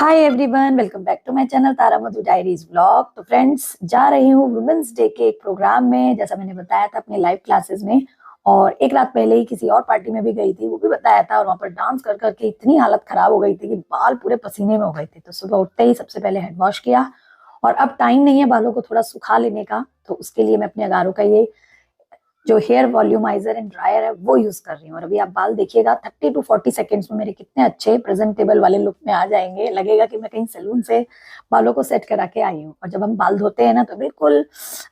Hi everyone, welcome back to my channel Tara Madhu diaries vlog. तो friends, जा रही हूँ वुमेन्स डे के एक प्रोग्राम में, जैसा मैंने बताया था अपने लाइव क्लासेस में। और एक रात पहले ही किसी और पार्टी में भी गई थी, वो भी बताया था। और वहाँ पर डांस कर करके इतनी हालत खराब हो गई थी कि बाल पूरे पसीने में हो गए थे। तो सुबह उठते ही सबसे पहले हेड वॉश किया। और अब टाइम नहीं है बालों को थोड़ा सुखा लेने का, तो उसके लिए मैं अपने अगारो का ये जो हेयर वॉल्यूमाइजर एंड ड्रायर है वो यूज कर रही हूँ। और अभी आप बाल देखिएगा, 30 to 40 सेकेंड्स में मेरे कितने अच्छे प्रेजेंटेबल वाले लुक में आ जाएंगे। लगेगा कि मैं कहीं सैलून से बालों को सेट करा के आई हूँ। और जब हम बाल धोते हैं ना तो बिल्कुल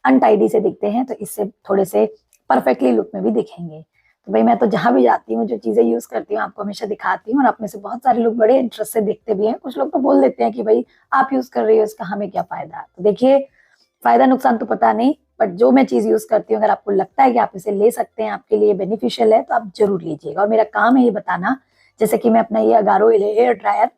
अनटाइडी से दिखते हैं, तो इससे थोड़े से परफेक्टली लुक में भी दिखेंगे। तो भाई मैं तो जहां भी जाती हूँ जो चीजें यूज करती हूँ आपको हमेशा दिखाती हूँ। और आप में से बहुत सारे लोग बड़े इंटरेस्ट से देखते भी हैं। कुछ लोग तो बोल देते हैं कि भाई आप यूज कर रही हो, इसका हमें क्या फायदा। तो देखिए, फायदा नुकसान तो पता नहीं, बट जो मैं चीज यूज करती हूँ, अगर आपको लगता है कि आप इसे ले सकते हैं, आपके लिए बेनिफिशियल है, तो आप जरूर लीजिएगा। और मेरा काम है ये बताना, जैसे कि मैं अपना ये अगारो हेयर ड्रायर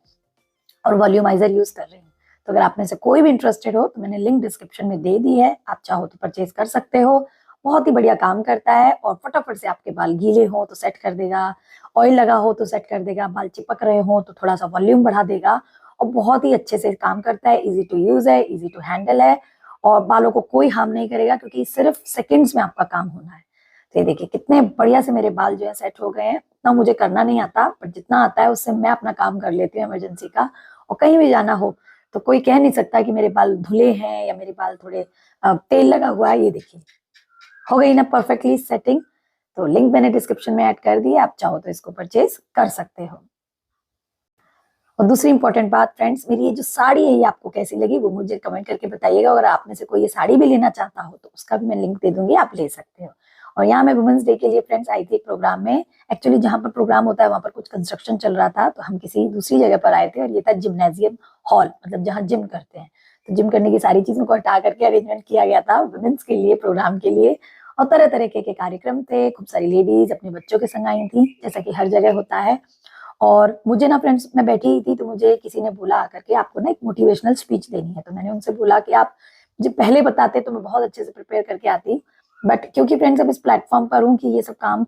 और वॉल्यूमाइजर यूज कर रही हूँ। तो अगर आप में से कोई भी इंटरेस्टेड हो तो मैंने लिंक डिस्क्रिप्शन में दे दी है, आप चाहो तो परचेज कर सकते हो। बहुत ही बढ़िया काम करता है और फटाफट से आपके बाल गीले हो तो सेट कर देगा, ऑयल लगा हो तो सेट कर देगा, बाल चिपक रहे हो तो थोड़ा सा वॉल्यूम बढ़ा देगा। और बहुत ही अच्छे से काम करता है, इजी टू यूज है, इजी टू हैंडल है। और बालों को कोई हार्म नहीं करेगा, क्योंकि सिर्फ सेकंड्स में आपका काम होना है। तो ये देखिए कितने बढ़िया से मेरे बाल जो है सेट हो गए हैं। उतना मुझे करना नहीं आता, पर जितना आता है उससे मैं अपना काम कर लेती हूँ इमरजेंसी का। और कहीं भी जाना हो तो कोई कह नहीं सकता कि मेरे बाल धुले हैं या मेरे बाल थोड़े तेल लगा हुआ है। ये देखिए हो गई ना परफेक्टली सेटिंग। तो लिंक मैंने डिस्क्रिप्शन में ऐड कर दी है, आप चाहो तो इसको परचेज कर सकते हो। और दूसरी इंपॉर्टेंट बात फ्रेंड्स, मेरी ये जो साड़ी है ये आपको कैसी लगी वो मुझे कमेंट करके बताइएगा। अगर आप में से कोई ये साड़ी भी लेना चाहता हो तो उसका भी मैं लिंक दे दूंगी, आप ले सकते हो। और यहाँ मैं वुमेन्स डे के लिए फ्रेंड्स आई थी एक प्रोग्राम में। एक्चुअली जहाँ पर प्रोग्राम होता है वहाँ पर कुछ कंस्ट्रक्शन चल रहा था, तो हम किसी दूसरी जगह पर आए थे। और ये था जिम्नेजियम हॉल, मतलब जहाँ जिम करते हैं। तो जिम करने की सारी चीजों को हटा करके अरेंजमेंट किया गया था वुमेन्स के लिए, प्रोग्राम के लिए। और तरह तरह के कार्यक्रम थे, खूब सारी लेडीज अपने बच्चों के संग आई थी, जैसा कि हर जगह होता है। और मुझे ना फ्रेंड्स, मैं बैठी ही थी तो मुझे किसी ने बोला आकर के आपको ना एक मोटिवेशनल स्पीच देनी है। तो मैंने उनसे बोला कि आप मुझे पहले बताते तो मैं बहुत अच्छे से प्रिपेयर करके आती। बट क्योंकि फ्रेंड्स अब इस प्लेटफॉर्म पर हूँ कि ये सब काम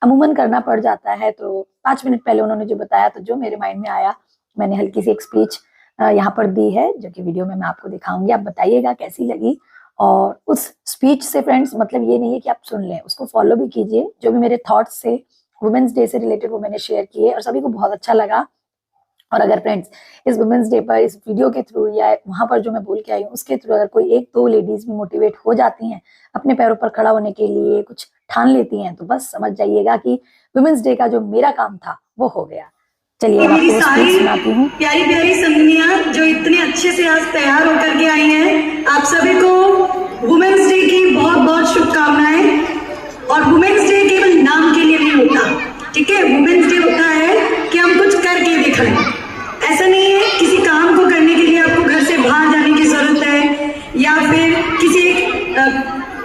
अमूमन करना पड़ जाता है, तो 5 मिनट पहले उन्होंने जो बताया तो जो मेरे माइंड में आया मैंने हल्की सी एक स्पीच यहाँ पर दी है, जो कि वीडियो में मैं आपको दिखाऊंगी। आप बताइएगा कैसी लगी। और उस स्पीच से फ्रेंड्स मतलब ये नहीं है कि आप सुन लें, उसको फॉलो भी कीजिए। जो भी मेरे थॉट्स थे वुमेन्स डे से रिलेटेड वो मैंने शेयर किए और सभी को बहुत अच्छा लगा। और अगर फ्रेंड्स इस वुमेन्स डे पर इस वीडियो के थ्रू या वहां पर जो मैं बोल के आई हूँ उसके थ्रू अगर कोई एक दो लेडीज भी मोटिवेट हो जाती हैं अपने पैरों पर खड़ा होने के लिए, कुछ ठान लेती हैं, तो बस समझ जाइएगा कि वुमेन्स डे का जो मेरा काम था वो हो गया। चलिए मैं आपको स्पीच सुनाती हूँ। प्यारी प्यारी संगनियां जो इतने अच्छे से आज तैयार होकर के आई हैं, आप सभी को वुमेन्स डे की बहुत बहुत शुभकामनाएं। और वुमेन्स डे केवल नाम के लिए नहीं होता, ठीक है। वुमेन्स डे होता है कि हम कुछ करके दिखाएं। ऐसा नहीं है किसी काम को करने के लिए आपको घर से बाहर जाने की जरूरत है या फिर किसी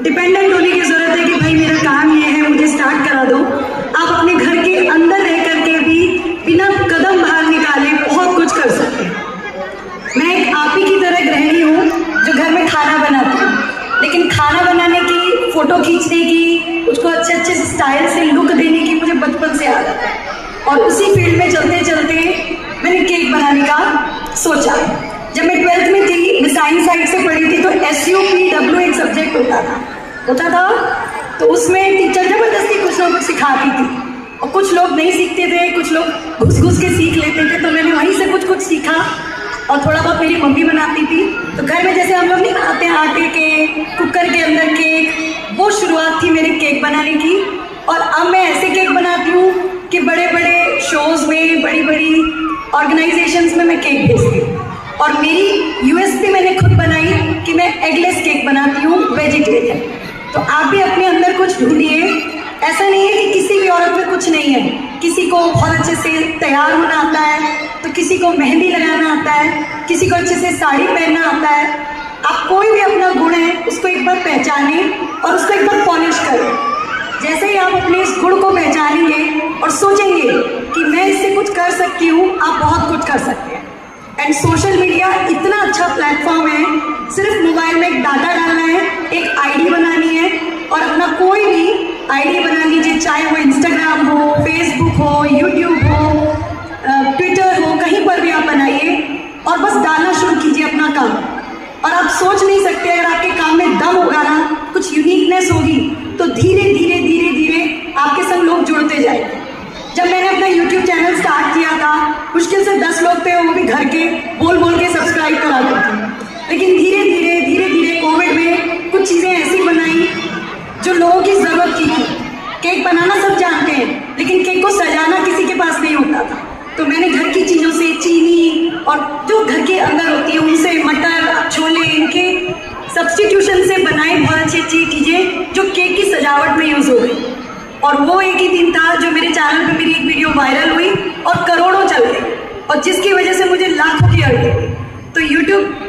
डिपेंडेंट होने की जरूरत है कि भाई मेरा काम ये है मुझे स्टार्ट करा दो। आप अपने घर के अंदर रह करके भी बिना कदम बाहर निकाले बहुत कुछ कर सकते हैं। मैं एक आप ही की तरह गृहिणी हूँ जो घर में खाना बनाती हूँ, लेकिन खाना बनाने की, फोटो खींचने की, उसको अच्छे अच्छे स्टाइल से लुक देने की मुझे बचपन से आदत है। और उसी फील्ड में चलते चलते मैंने केक बनाने का सोचा। जब मैं 12th में थी, मैं साइंस साइड से पढ़ी थी, तो SUPW एक सब्जेक्ट होता था। तो उसमें टीचर जबरदस्ती कुछ ना कुछ सिखाती थी और कुछ लोग नहीं सीखते थे, कुछ लोग घुस घुस के सीख लेते थे। तो मैंने वहीं से कुछ कुछ सीखा और थोड़ा बहुत मेरी मम्मी बनाती थी। तो घर में जैसे हम लोग नहीं बनाते हैं आटे के, कुकर के अंदर केक, वो शुरुआत थी मेरे केक बनाने की। और अब मैं ऐसे केक बनाती हूँ कि बड़े बड़े शोज में, बड़ी बड़ी ऑर्गेनाइजेशंस में मैं केक भेजती हूँ। और मेरी USP मैंने खुद बनाई कि मैं एगलेस केक बनाती हूँ, वेजिटेरियन। तो आप भी अपने अंदर कुछ ढूंढिए। ऐसा नहीं है कि किसी भी औरत में कुछ नहीं है। किसी को बहुत अच्छे से तैयार होना आता है, तो किसी को मेहंदी लगाना आता है, किसी को अच्छे से साड़ी पहनना आता है। आप कोई भी अपना गुण है उसको एक बार पहचाने और उसको एक बार पॉलिश करें। जैसे ही आप अपने इस गुण को पहचानेंगे और सोचेंगे कि मैं इससे कुछ कर सकती हूँ, आप बहुत कुछ कर सकते हैं। एंड सोशल मीडिया इतना अच्छा प्लेटफॉर्म है, सिर्फ मोबाइल में एक डाटा डालना है, एक आईडी बनानी है और अपना कोई भी आईडी बना लीजिए, चाहे वो इंस्टाग्राम हो, फेसबुक हो, यूट्यूब हो, ट्विटर हो, कहीं पर भी आप बनाइए और बस डालना शुरू कीजिए अपना काम। और आप सोच नहीं सकते, अगर आपके काम में दम होगा ना, कुछ यूनिकनेस होगी, तो धीरे धीरे धीरे धीरे आपके संग लोग जुड़ते जाएंगे। जब मैंने अपना YouTube चैनल स्टार्ट किया था, मुश्किल से 10 लोग थे, वो भी घर के बोल बोल के सब्सक्राइब कराते थे। लेकिन धीरे धीरे कोविड में कुछ चीज़ें ऐसी बनाई जो लोगों की ज़रूरत की थी। केक बनाना सब जानते हैं, लेकिन केक को सजाना किसी के पास नहीं होता था। तो मैंने घर की चीज़ों से, चीनी और जो घर के अंदर होती है उनसे, मटर, छोले, इनके सब्स्टिट्यूशन से बनाई बहुत अच्छी अच्छी चीज़ें जो केक की सजावट में यूज़ हो गई। और वो एक ही दिन था जो मेरे चैनल पे मेरी एक वीडियो वायरल हुई और करोड़ों चल गई, और जिसकी वजह से मुझे लाखों की अर्निंग हुई। तो YouTube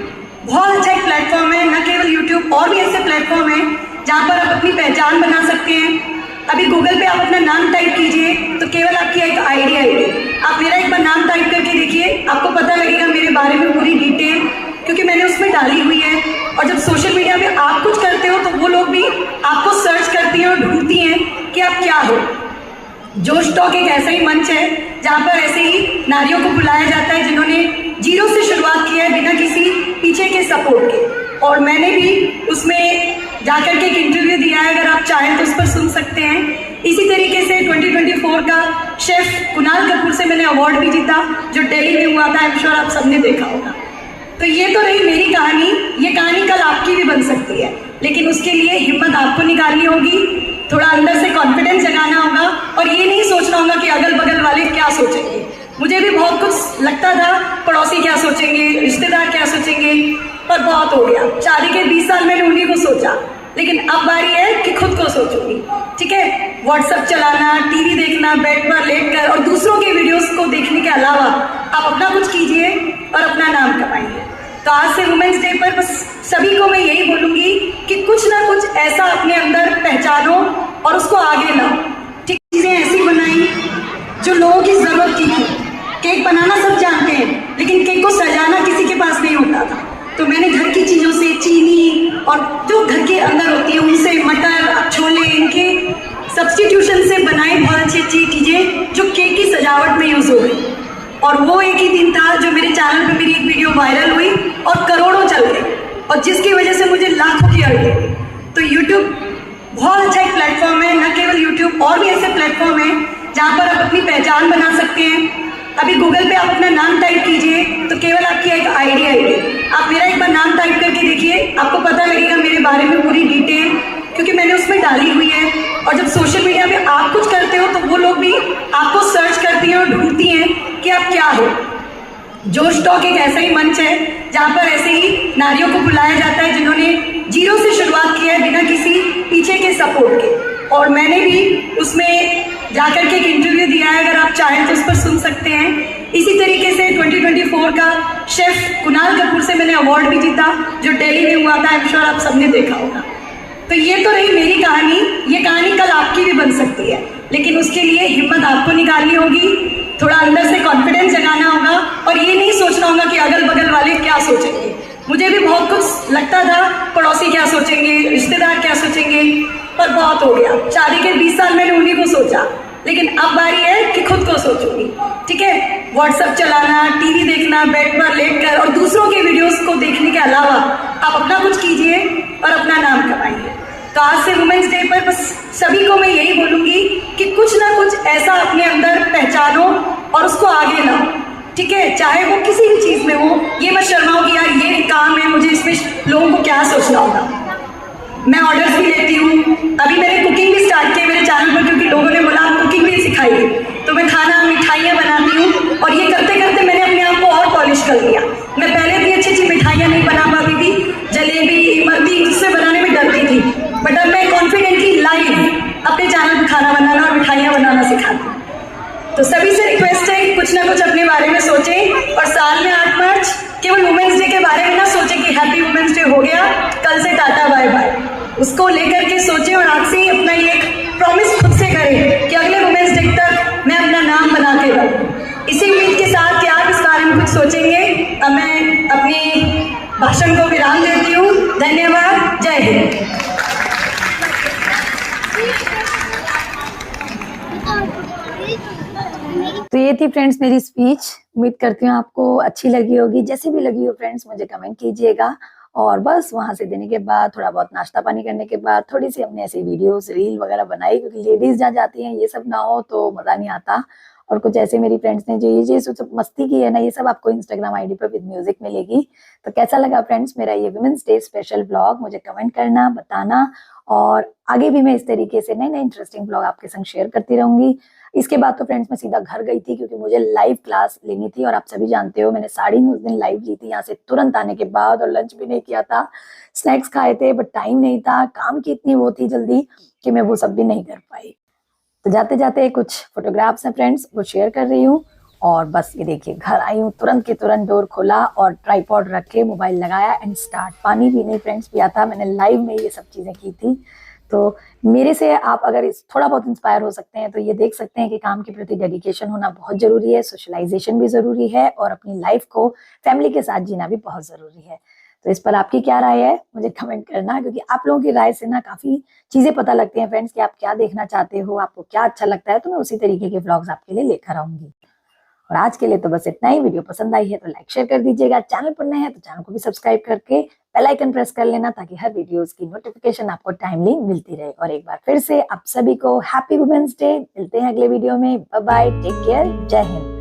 बहुत अच्छा एक प्लेटफॉर्म है। न केवल YouTube, और भी ऐसे प्लेटफॉर्म हैं जहाँ पर आप अपनी पहचान बना सकते हैं। अभी गूगल पे आप अपना नाम टाइप कीजिए तो केवल आपकी एक आईडी आएगी। आप मेरा एक बार नाम टाइप करके देखिए, आपको पता लगेगा मेरे बारे में पूरी डिटेल, क्योंकि मैंने उसमें डाली हुई है। और जब सोशल मीडिया में आप कुछ करते हो तो वो लोग भी आपको सर्च करती हैं और ढूंढती हैं कि आप क्या हो। जोश टॉक एक ऐसा ही मंच है जहाँ पर ऐसे ही नारियों को बुलाया जाता है जिन्होंने जीरो से शुरुआत की है, बिना किसी पीछे के सपोर्ट के। और मैंने भी उसमें जाकर के एक इंटरव्यू दिया है, अगर आप चाहें तो उस पर सुन सकते हैं। इसी तरीके से 2024 का शेफ कुणाल कपूर से मैंने अवार्ड भी जीता, जो दिल्ली में हुआ था। आई एम श्योर आप सबने देखा होगा। तो ये तो रही मेरी कहानी। ये कहानी कल आपकी भी बन सकती है, लेकिन उसके लिए हिम्मत आपको निकालनी होगी, थोड़ा अंदर से कॉन्फिडेंस जगाना होगा, और ये नहीं सोचना होगा कि अगल बगल वाले क्या सोचेंगे। मुझे भी बहुत कुछ लगता था, पड़ोसी क्या सोचेंगे, रिश्तेदार क्या सोचेंगे, पर बहुत हो गया। शादी के 20 साल मैंने उन्हीं को सोचा, लेकिन अब बारी है कि खुद को सोचूंगी। ठीक है, व्हाट्सएप चलाना, टीवी देखना, बेड पर लेटकर और दूसरों के वीडियोस को देखने के अलावा आप अपना कुछ कीजिए और अपना नाम कमाइए। तो आज से वुमेन्स डे पर बस सभी को मैं यही बोलूंगी कि कुछ ना कुछ ऐसा अपने अंदर पहचानो और उसको आगे लाओ। ठीक, चीज़ें ऐसी बनाई जो लोगों की ज़रूरत की थी। केक बनाना सब जानते हैं, लेकिन केक को सजाना किसी के पास नहीं होता था। तो मैंने घर की चीज़ों से, चीनी और जो घर के अंदर होती है उनसे, मटर, छोले, इनके सब्स्टिट्यूशन से बनाई बहुत अच्छी अच्छी चीज़ें जो केक की सजावट में यूज़ हो गई। और वो एक ही दिन था जो मेरे चैनल पे मेरी एक वीडियो वायरल हुई और करोड़ों चल गई, और जिसकी वजह से मुझे लाखों की अर्निंग हुई। तो YouTube बहुत अच्छा एक प्लेटफॉर्म है। न केवल YouTube, और भी ऐसे प्लेटफॉर्म हैं जहाँ पर आप अपनी पहचान बना सकते हैं। अभी गूगल पे आप अपना नाम टाइप कीजिए तो केवल आपकी एक आईडी आएगी। आप मेरा एक बार नाम टाइप करके देखिए, आपको पता लगेगा मेरे बारे में पूरी डिटेल, क्योंकि मैंने उसमें डाली हुई है। और जब सोशल मीडिया में आप कुछ करते हो तो वो लोग भी आपको सर्च करती हैं और ढूंढती हैं कि आप क्या हो। जोश टॉक एक ऐसा ही मंच है जहाँ पर ऐसे ही नारियों को बुलाया जाता है जिन्होंने जीरो से शुरुआत की है, बिना किसी पीछे के सपोर्ट के। और मैंने भी उसमें जाकर के एक इंटरव्यू दिया है, अगर आप चाहें तो उस पर सुन सकते हैं। इसी तरीके से 2024 का शेफ कुणाल कपूर से मैंने अवार्ड भी जीता, जो दिल्ली में हुआ था। आई एम श्योर आप सबने देखा होगा। तो ये तो रही मेरी कहानी। ये कहानी कल आपकी भी बन सकती है, लेकिन उसके लिए हिम्मत आपको निकालनी होगी, थोड़ा अंदर से कॉन्फिडेंस जगाना होगा, और ये नहीं सोचना होगा कि अगल बगल वाले क्या सोचेंगे। मुझे भी बहुत कुछ लगता था, पड़ोसी क्या सोचेंगे, रिश्तेदार क्या सोचेंगे, पर बहुत हो गया। शादी के 20 साल मैंने उन्हीं को सोचा, लेकिन अब बारी है कि खुद को सोचूंगी। ठीक है, व्हाट्सएप चलाना, टीवी देखना, बेड पर लेटकर और दूसरों के वीडियोस को देखने के अलावा आप अपना कुछ कीजिए और अपना नाम कमाइए। तो आज से वुमेन्स डे पर बस सभी को मैं यही बोलूंगी कि कुछ ना कुछ ऐसा अपने अंदर पहचानो और उसको आगे लाओ। ठीक है, चाहे वो किसी भी चीज़ में हो। ये मत शर्माओ कि यार ये काम है, मुझे इसमें लोगों को क्या सोचना होगा। मैं ऑर्डर्स भी लेती हूँ। अभी मैंने कुकिंग भी स्टार्ट की है मेरे चैनल पर, क्योंकि लोगों ने बोला कुकिंग भी सिखाई, तो मैं खाना, मिठाइयाँ बनाती हूँ। और ये करते करते मैंने अपने आप को और पॉलिश कर लिया। मैं पहले इतनी अच्छी अच्छी मिठाइयाँ नहीं बना पाती थी, जलेबी, इमरती, उससे बनाने में डरती थी। बट अब मैं कॉन्फिडेंटली लाइव अपने चैनल पर खाना बनाना और मिठाइयाँ बनाना सिखाती हूँ। तो सभी से रिक्वेस्ट है कि कुछ ना कुछ अपने बारे में सोचें, और साल में 8 मार्च केवल वुमेन्स डे के बारे में ना सोचें कि हैप्पी वुमेन्स डे हो गया, कल से टाटा बाय बाय। उसको लेकर के सोचें, और आज से ही अपना ये एक प्रॉमिस खुद से करें कि अगले वुमेन्स डे तक मैं अपना नाम बना के रहूँ। इसी उम्मीद के साथ कि आप इस बारे में कुछ सोचेंगे, अब मैं अपनी भाषण को विराम देती हूँ। धन्यवाद, जय हिंद। तो ये थी फ्रेंड्स मेरी स्पीच। उम्मीद करती हूँ आपको अच्छी लगी होगी, जैसी भी लगी हो फ्रेंड्स मुझे कमेंट कीजिएगा। और बस वहां से देने के बाद थोड़ा बहुत नाश्ता पानी करने के बाद थोड़ी सी हमने ऐसी वीडियोस रील वगैरह बनाई, क्योंकि लेडीज जहाँ जाती हैं ये सब ना हो तो मजा नहीं आता। और कुछ ऐसे मेरी फ्रेंड्स ने जो ये सब मस्ती की है ना, ये सब आपको इंस्टाग्राम आईडी पर विद म्यूजिक मिलेगी। तो कैसा लगा फ्रेंड्स मेरा ये वुमेन्स डे स्पेशल ब्लॉग, मुझे कमेंट करना, बताना। और आगे भी मैं इस तरीके से नए नए इंटरेस्टिंग ब्लॉग आपके संग शेयर करती रहूंगी। इसके बाद तो फ्रेंड्स मैं सीधा घर गई थी, क्योंकि मुझे लाइव क्लास लेनी थी। और आप सभी जानते हो मैंने साड़ी में उस दिन लाइव ली थी यहाँ से तुरंत आने के बाद, और लंच भी नहीं किया था, स्नैक्स खाए थे, बट टाइम नहीं था, काम की इतनी वो थी जल्दी कि मैं वो सब भी नहीं कर पाई। तो जाते जाते कुछ फोटोग्राफ्स हैं फ्रेंड्स, वो शेयर कर रही हूँ। और बस ये देखिए घर आई हूँ, तुरंत के तुरंत डोर खोला और ट्राइपॉड रख के मोबाइल लगाया एंड स्टार्ट। पानी भी नहीं फ्रेंड्स पिया था, मैंने लाइव में ये सब चीजें की थी। तो मेरे से आप अगर इस थोड़ा बहुत इंस्पायर हो सकते हैं तो ये देख सकते हैं कि काम के प्रति डेडिकेशन होना बहुत जरूरी है, सोशलाइजेशन भी जरूरी है, और अपनी लाइफ को फैमिली के साथ जीना भी बहुत जरूरी है। तो इस पर आपकी क्या राय है मुझे कमेंट करना, क्योंकि आप लोगों की राय से ना काफी चीजें पता लगती हैं फ्रेंड्स कि आप क्या देखना चाहते हो, आपको क्या अच्छा लगता है, तो मैं उसी तरीके के व्लॉग्स आपके लिए लेकर आऊंगी। और आज के लिए तो बस इतना ही। वीडियो पसंद आई है तो लाइक शेयर कर दीजिएगा, चैनल पर नए हैं तो चैनल को भी सब्सक्राइब करके बेल आइकन प्रेस कर लेना, ताकि हर वीडियोस की नोटिफिकेशन आपको टाइमली मिलती रहे। और एक बार फिर से आप सभी को हैप्पी वुमेन्स डे। मिलते हैं अगले वीडियो में, बाय बाय, टेक केयर, जय हिंद।